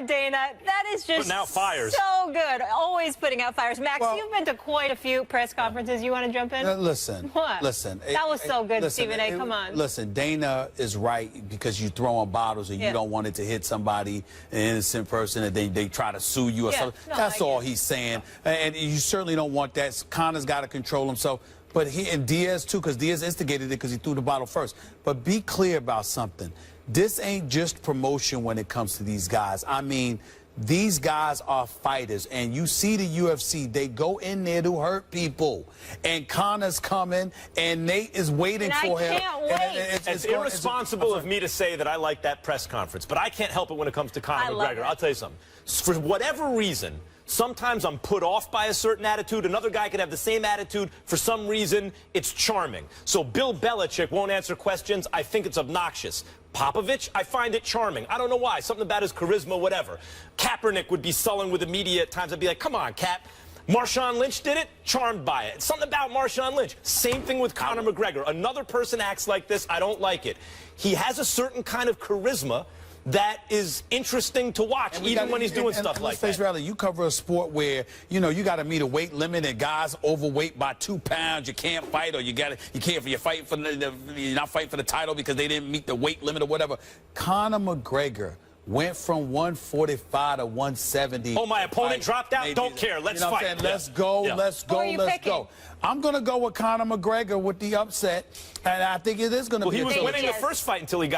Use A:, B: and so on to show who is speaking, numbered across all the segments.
A: Lord, Dana. That is just
B: putting out fires.
A: So good. Always putting out fires. Max,
C: Well,
A: you've been to quite a few press conferences. You want to jump in?
C: Listen.
A: What?
C: Listen.
A: That was so good, Stephen A. Come on.
C: Listen, Dana is right because you throwing bottles and you don't want it to hit somebody, an innocent person, and they try to sue you or something.
A: No,
C: That's all he's saying. And you certainly don't want that. Conor's got to control himself. But and Diaz, too, because Diaz instigated it because he threw the bottle first. But be clear about something. This ain't just promotion when it comes to these guys. I mean, these guys are fighters, and you see the UFC, they go in there to hurt people. And Conor's coming, and Nate is waiting for him.
A: I can't wait.
B: It's irresponsible of me to say that I like that press conference, but I can't help it when it comes to Conor McGregor. I'll tell you something. For whatever reason, sometimes I'm put off by a certain attitude. Another guy could have the same attitude. For some reason, it's charming. So Bill Belichick won't answer questions. I think it's obnoxious. Popovich, I find it charming. I don't know why. Something about his charisma, whatever. Kaepernick would be sullen with the media at times. I'd be like, come on, Cap. Marshawn Lynch did it, charmed by it. Something about Marshawn Lynch. Same thing with Conor McGregor. Another person acts like this, I don't like it. He has a certain kind of charisma that is interesting to watch, even when he's doing stuff like that.
C: Rally, you cover a sport where, you know, you got to meet a weight limit and guys overweight by 2 pounds. You can't fight, or you're fighting for you're not fighting for the title because they didn't meet the weight limit or whatever. Conor McGregor went from 145 to 170.
B: Oh, my opponent dropped out? Don't care. Let's fight.
C: Let's go, let's go, let's go. I'm going to go with Conor McGregor with the upset, and I think it is going to be.
B: He was winning the first fight until he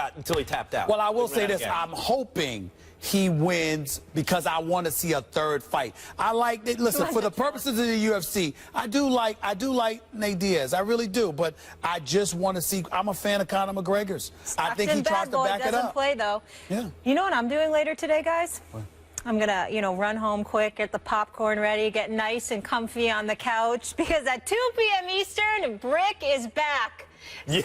B: tapped out.
C: Well, I will say this. I'm hoping he wins because I want to see a third fight. I like it. Listen, for the purposes of the UFC, I do like Nate Diaz. I really do, but I just want to see. I'm a fan of Conor McGregor's. I think he tries to back it up.
A: Doesn't play though.
C: Yeah.
A: You know what I'm doing later today, guys?
C: What?
A: I'm gonna, run home quick, get the popcorn ready, get nice and comfy on the couch, because at 2 p.m. Eastern, Brick is back.
B: Yeah!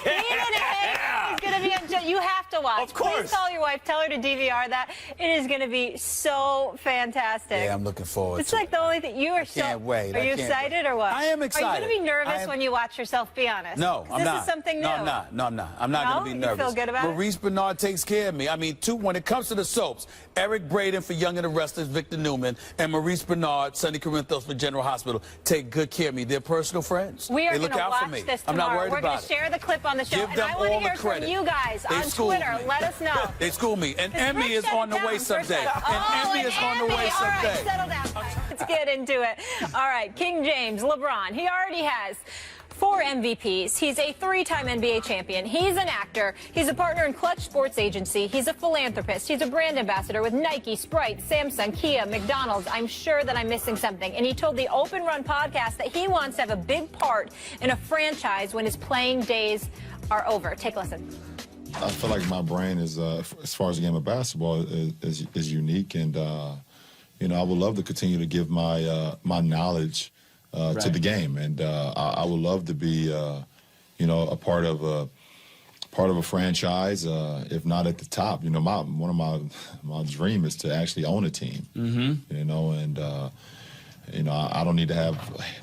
A: It's going to be, you have to watch.
B: Of course.
A: Please call your wife, tell her to DVR that. It is going to be so fantastic.
C: Yeah, I'm looking forward to it.
A: It's like the only thing, you are so...
C: Can't wait.
A: Are you excited or what?
C: I am excited.
A: Are you going to be nervous when you watch yourself, be honest?
C: No, I'm not.
A: This is something new.
C: No, I'm not. No, I'm not. I'm not going to be nervous.
A: You feel good about it?
C: Maurice Bernard takes care of me. I mean, when it comes to the soaps, Eric Braden for Young and the Restless, Victor Newman, and Maurice Bernard, Sonny Corinthos for General Hospital take good care of me. They're personal friends.
A: We are
C: going to
A: watch this tomorrow.
C: I'm not worried
A: We're
C: about
A: going to share the clip on the show.
C: Give
A: and I want to hear from you guys on Twitter. Let us know.
C: They school me. And Emmy is on the way someday. And Emmy is on the way someday.
A: All right, settle down. Let's get into it. All right, King James, LeBron, he already has 4 MVPs. He's a 3-time NBA champion. He's an actor. He's a partner in Clutch Sports Agency. He's a philanthropist. He's a brand ambassador with Nike, Sprite, Samsung, Kia, McDonald's. I'm sure that I'm missing something. And he told the Open Run podcast that he wants to have a big part in a franchise when his playing days are over. Take a listen.
D: I feel like my brain is, as far as the game of basketball, is unique. And, you know, I would love to continue to give my my knowledge to the game, and I would love to be, you know, a part of a franchise, if not at the top. You know, one of my dream is to actually own a team. You know, and you know, I don't need to have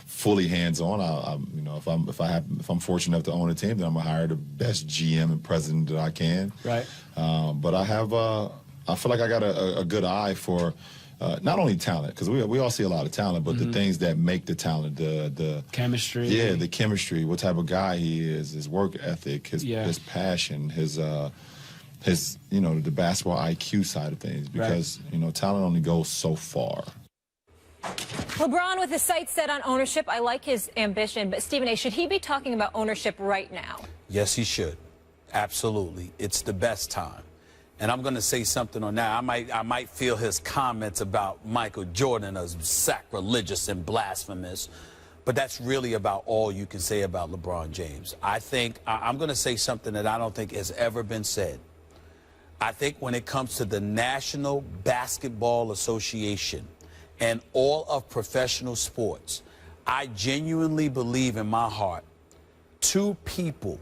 D: fully hands-on. You know, if I'm fortunate enough to own a team, then I'm gonna hire the best GM and president that I can.
E: Right.
D: But I feel like I got a good eye for. Not only talent, because we all see a lot of talent, but the things that make the talent, the
E: chemistry.
D: Yeah, the chemistry, what type of guy he is, his work ethic, his passion, his you know, the basketball IQ side of things, because you know, talent only goes so far.
A: LeBron with his sights set on ownership. I like his ambition, but Stephen A., should he be talking about ownership right now?
C: Yes, he should. Absolutely. It's the best time. And I'm going to say something on that. I might feel his comments about Michael Jordan as sacrilegious and blasphemous, but that's really about all you can say about LeBron James. I think I'm going to say something that I don't think has ever been said. I think when it comes to the National Basketball Association and all of professional sports, I genuinely believe in my heart 2 people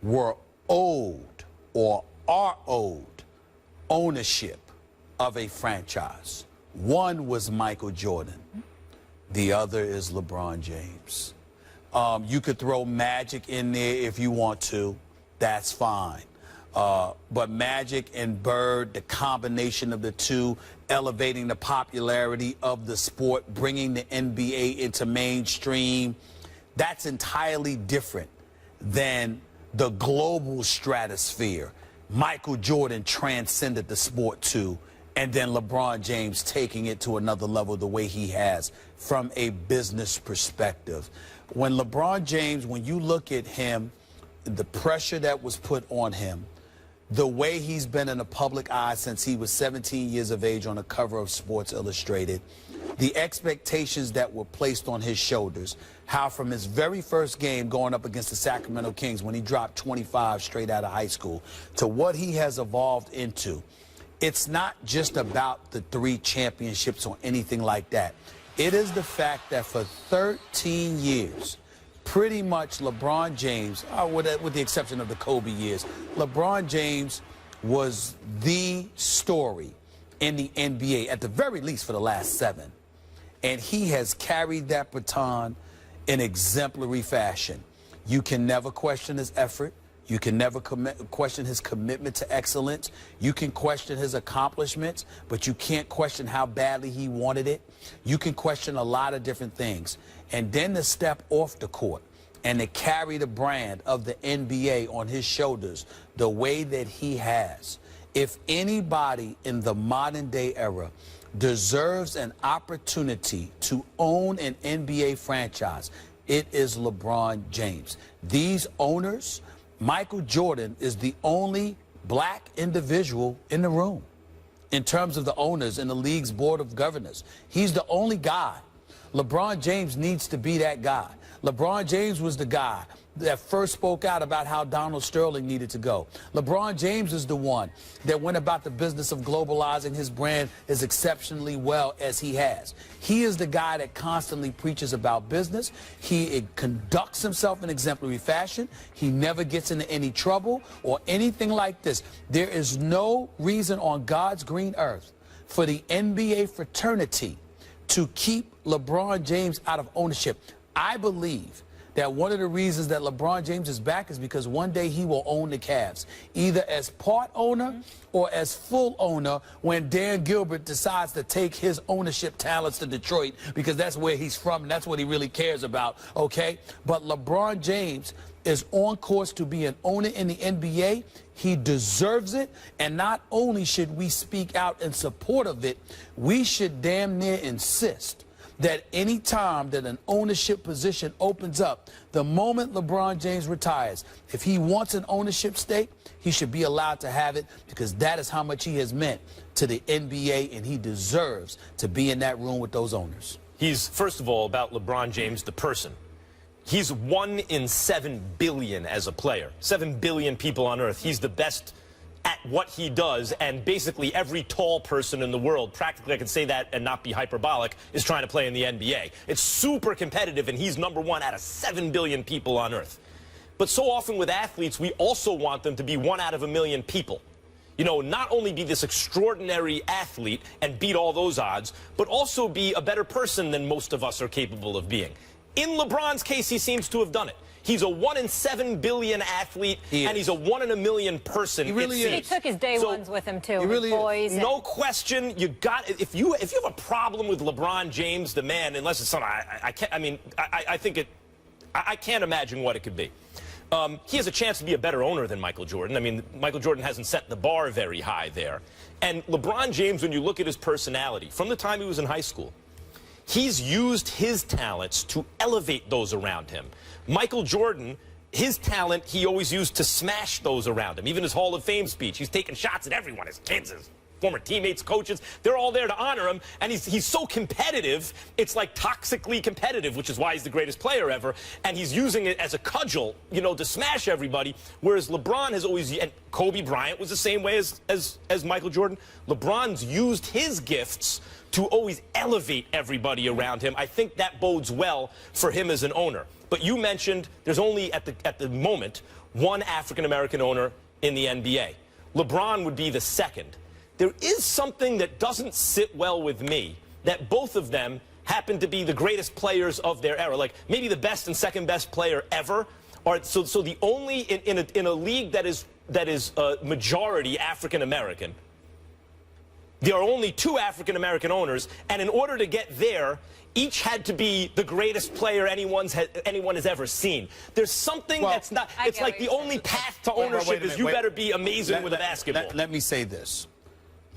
C: were owed or are owed ownership of a franchise. One was Michael Jordan. The other is LeBron James. You could throw Magic in there if you want to. That's fine. But Magic and Bird, the combination of the two, elevating the popularity of the sport, bringing the NBA into mainstream, that's entirely different than the global stratosphere. Michael Jordan transcended the sport too, and then LeBron James taking it to another level the way he has from a business perspective. When LeBron James, when you look at him, the pressure that was put on him, the way he's been in the public eye since he was 17 years of age on the cover of Sports Illustrated, the expectations that were placed on his shoulders, how from his very first game going up against the Sacramento Kings when he dropped 25 straight out of high school, to what he has evolved into. It's not just about the 3 championships or anything like that. It is the fact that for 13 years, pretty much LeBron James, with the exception of the Kobe years, LeBron James was the story in the NBA, at the very least for the last 7. And he has carried that baton in exemplary fashion. You can never question his effort. You can never question his commitment to excellence. You can question his accomplishments, but you can't question how badly he wanted it. You can question a lot of different things. And then to step off the court and to carry the brand of the NBA on his shoulders the way that he has. If anybody in the modern day era deserves an opportunity to own an NBA franchise, it is LeBron James. These owners, Michael Jordan is the only black individual in the room in terms of the owners in the league's board of governors. He's the only guy. LeBron James needs to be that guy. LeBron James was the guy that first spoke out about how Donald Sterling needed to go. LeBron James is the one that went about the business of globalizing his brand as exceptionally well as he has. He is the guy that constantly preaches about business. He conducts himself in exemplary fashion. He never gets into any trouble or anything like this. There is no reason on God's green earth for the NBA fraternity to keep LeBron James out of ownership. I believe that one of the reasons that LeBron James is back is because one day he will own the Cavs, either as part owner or as full owner when Dan Gilbert decides to take his ownership talents to Detroit, because that's where he's from and that's what he really cares about, okay? But LeBron James is on course to be an owner in the NBA. He deserves it, and not only should we speak out in support of it, we should damn near insist that any time that an ownership position opens up, the moment LeBron James retires, if he wants an ownership stake, he should be allowed to have it, because that is how much he has meant to the NBA, and he deserves to be in that room with those owners.
B: He's, first of all, about LeBron James, the person. He's 1 in 7 billion as a player. 7 billion people on Earth. He's the best at what he does, and basically every tall person in the world, practically I can say that and not be hyperbolic, is trying to play in the NBA. It's super competitive, and he's #1 out of 7 billion people on Earth. But so often with athletes, we also want them to be 1 out of a million people. You know, not only be this extraordinary athlete and beat all those odds, but also be a better person than most of us are capable of being. In LeBron's case, he seems to have done it. He's a 1 in 7 billion athlete, and he's a 1 in a million person.
C: He really is.
A: He took his day ones with him too.
C: He really
A: boys.
B: No question. You got, if you have a problem with LeBron James, the man, unless it's something I can't. I mean, I think it. I can't imagine what it could be. He has a chance to be a better owner than Michael Jordan. I mean, Michael Jordan hasn't set the bar very high there. And LeBron James, when you look at his personality, from the time he was in high school, he's used his talents to elevate those around him. Michael Jordan, his talent, he always used to smash those around him. Even his Hall of Fame speech, he's taking shots at everyone, his kids, his former teammates, coaches. They're all there to honor him, and he's so competitive, it's like toxically competitive, which is why he's the greatest player ever, and he's using it as a cudgel, you know, to smash everybody, whereas LeBron has always, and Kobe Bryant was the same way as Michael Jordan. LeBron's used his gifts to always elevate everybody around him. I think that bodes well for him as an owner. But you mentioned there's only, at the moment, 1 African-American owner in the NBA. LeBron would be the second. There is something that doesn't sit well with me, that both of them happen to be the greatest players of their era, like maybe the best and second best player ever. So the only, in a league that is that is majority African American. There are only 2 African American owners, and in order to get there, each had to be the greatest player anyone has ever seen. There's something that's not. It's like the only path to ownership is you better be amazing with a basketball.
C: Let me say this.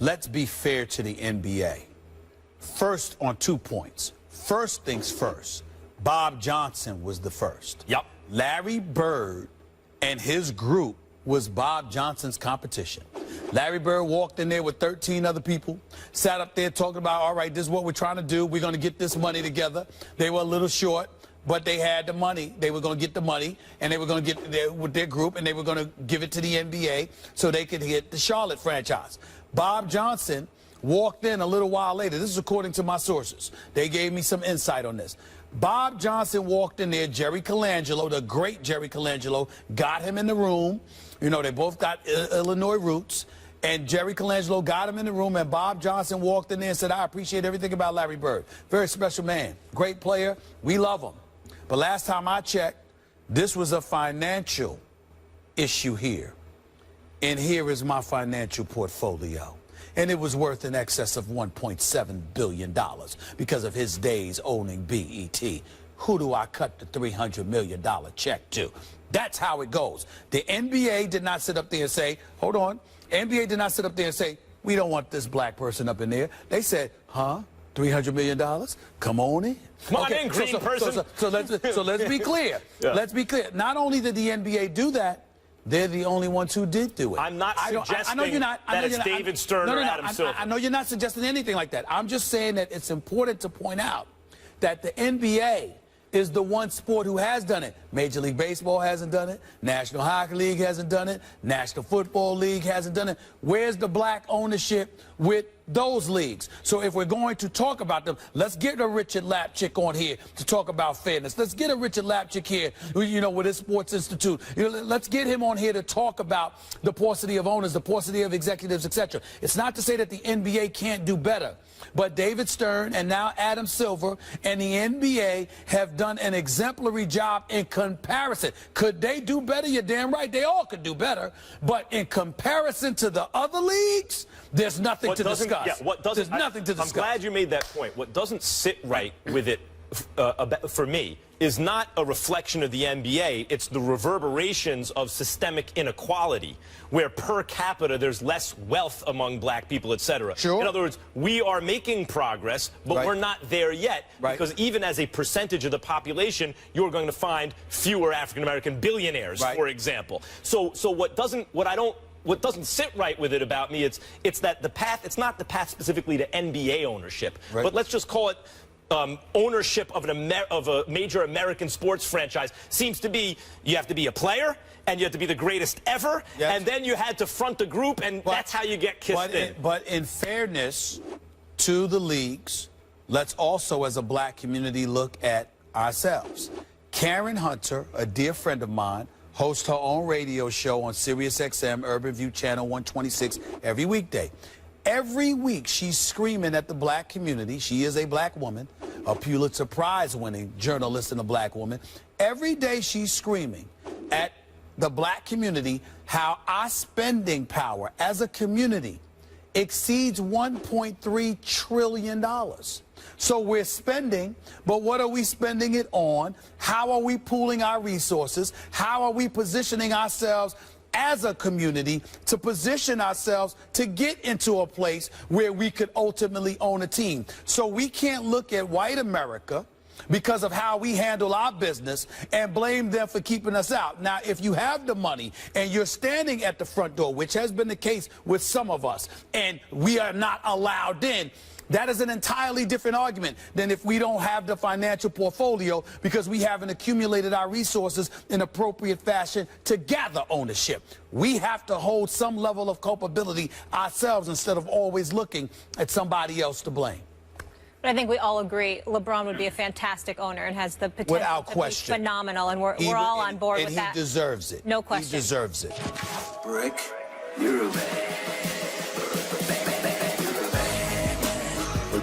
C: Let's be fair to the NBA. First, on 2 points. First things first. Bob Johnson was the first.
B: Yep.
C: Larry Bird and his group was Bob Johnson's competition. Larry Bird walked in there with 13 other people, sat up there talking about, all right, this is what we're trying to do. We're going to get this money together. They were a little short, but they had the money. They were going to get the money, and they were going to get with their group, and they were going to give it to the NBA so they could hit the Charlotte franchise. Bob Johnson walked in a little while later. This is according to my sources. They gave me some insight on this. Bob Johnson walked in there. Jerry Colangelo, the great Jerry Colangelo, got him in the room. You know, they both got Illinois roots. And Jerry Colangelo got him in the room, and Bob Johnson walked in there and said, I appreciate everything about Larry Bird. Very special man. Great player. We love him. But last time I checked, this was a financial issue here. And here is my financial portfolio. And it was worth in excess of $1.7 billion because of his days owning BET. Who do I cut the $300 million check to? That's how it goes. The NBA did not sit up there and say, hold on. NBA did not sit up there and say, we don't want this black person up in there. They said, huh? $300 million? Come on in.
B: Come on in, green person.
C: So let's be clear.
B: Yeah.
C: Let's be clear. Not only did the NBA do that, they're the only ones who did do it.
B: I'm not suggesting that it's David Stern or Adam Silver.
C: I know you're not suggesting anything like that. I'm just saying that it's important to point out that the NBA is the one sport who has done it. Major League Baseball hasn't done it. National Hockey League hasn't done it. National Football League hasn't done it. Where's the black ownership with those leagues? So if we're going to talk about them, let's get a Richard Lapchick on here to talk about fairness. Let's get a Richard Lapchick here, you know, with his Sports Institute. You know, let's get him on here to talk about the paucity of owners, the paucity of executives, etc. It's not to say that the NBA can't do better, but David Stern and now Adam Silver and the NBA have done an exemplary job in comparison. Could they do better? You're damn right. They all could do better. But in comparison to the other leagues, there's nothing to discuss.
B: Yeah,
C: there's nothing to discuss.
B: I'm glad you made that point. What doesn't sit right with it, for me, is not a reflection of the NBA. It's the reverberations of systemic inequality, where per capita there's less wealth among black people, etc.
C: Sure.
B: In other words, we are making progress, but we're not there yet. Because even as a percentage of the population, you're going to find fewer African-American billionaires, for example. So what doesn't sit right with it about me, it's that the path, it's not the path specifically to NBA ownership, but let's just call it ownership of a major American sports franchise seems to be you have to be a player and you have to be the greatest ever, and then you had to front the group, and that's how you get kissed in.
C: But in fairness to the leagues, let's also, as a black community, look at ourselves. Karen Hunter, a dear friend of mine, hosts her own radio show on Sirius XM, Urban View Channel 126, every weekday. Every week, she's screaming at the black community. She is a black woman, a Pulitzer Prize-winning journalist and a black woman. Every day, she's screaming at the black community how our spending power as a community exceeds $1.3 trillion. So we're spending, but what are we spending it on? How are we pooling our resources? How are we positioning ourselves as a community to position ourselves to get into a place where we could ultimately own a team? So we can't look at white America because of how we handle our business and blame them for keeping us out. Now, if you have the money and you're standing at the front door, which has been the case with some of us, and we are not allowed in, that is an entirely different argument than if we don't have the financial portfolio because we haven't accumulated our resources in appropriate fashion to gather ownership. We have to hold some level of culpability ourselves instead of always looking at somebody else to blame.
A: But I think we all agree LeBron would be a fantastic owner and has the potential
C: without
A: to
C: question.
A: be phenomenal, and we're all on board with that.
C: And he deserves it.
A: No question.
C: He deserves it.
E: Brick, you're a man.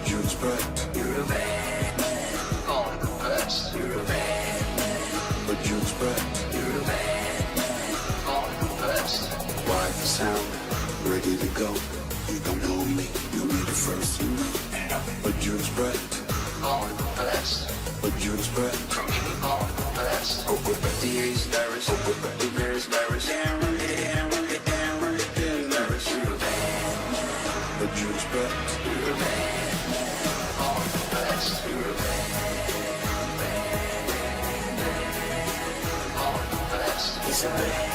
E: June's bright, you're a man. All the best, you're a man. June's bright, you're a man. All the best. A Judas breath. All the best. A Judas breath. All the best. Diaz nervous. Diaz nervous. A Judas breath. All the best. All the best. He's a man.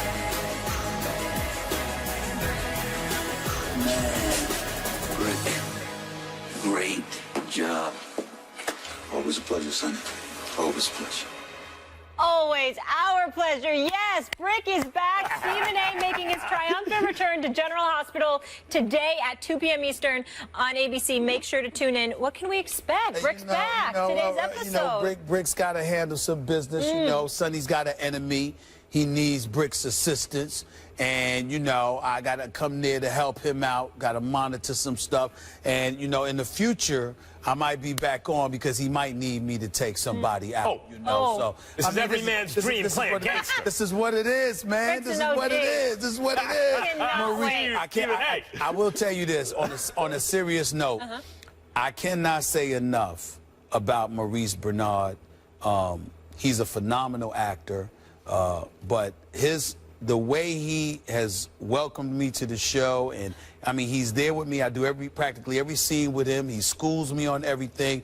E: Rick, great job. Always a pleasure, son. Always a pleasure.
A: Always our pleasure. Yes, Brick is back. Stephen A. making his triumphant return to General Hospital today at 2 p.m. Eastern on ABC. Make sure to tune in. What can we expect? Brick's back. Today's episode.
C: Brick's got to handle some business. You know, Sonny's got an enemy. He needs Brick's assistance. And, you know, I got to come there to help him out, got to monitor some stuff. And, you know, in the future, I might be back on because he might need me to take somebody out, you know. So
B: this is every man's dream, playing gangster.
C: This is what it is, man. This is what it is. This is what it is.
A: Marie,
C: I will tell you this, on a serious note, I cannot say enough about Maurice Bernard. He's a phenomenal actor, but the way he has welcomed me to the show, and I mean, he's there with me. I do practically every scene with him. He schools me on everything.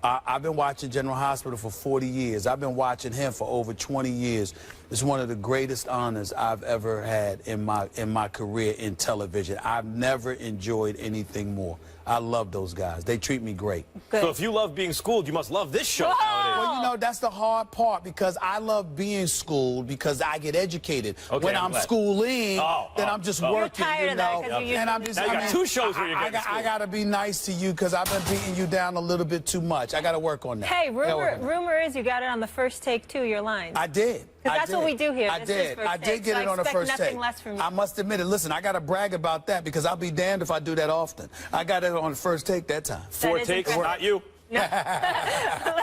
C: I've been watching General Hospital for 40 years. I've been watching him for over 20 years. It's one of the greatest honors I've ever had in my career in television. I've never enjoyed anything more. I love those guys. They treat me great.
A: Good.
B: So if you love being schooled, you must love this show nowadays.
C: Well, you know, that's the hard part because I love being schooled because I get educated.
B: Okay,
C: when I'm schooling, then I'm just working,
A: tired
C: you
A: of that
C: know.
A: 'cause you
C: And I'm just,
B: now you got two shows where you're getting
C: I got to be nice to you because I've been beating you down a little bit too much. I got to work on that.
A: Hey, rumor is you got it on the first take too, your lines.
C: I did.
A: Because that's what we do here.
C: I did get it on the first take.
A: Nothing less from you.
C: I must admit it. Listen, I got to brag about that because I'll be damned if I do that often. I got it on the first take that time.
B: 4 takes, not you.
A: No.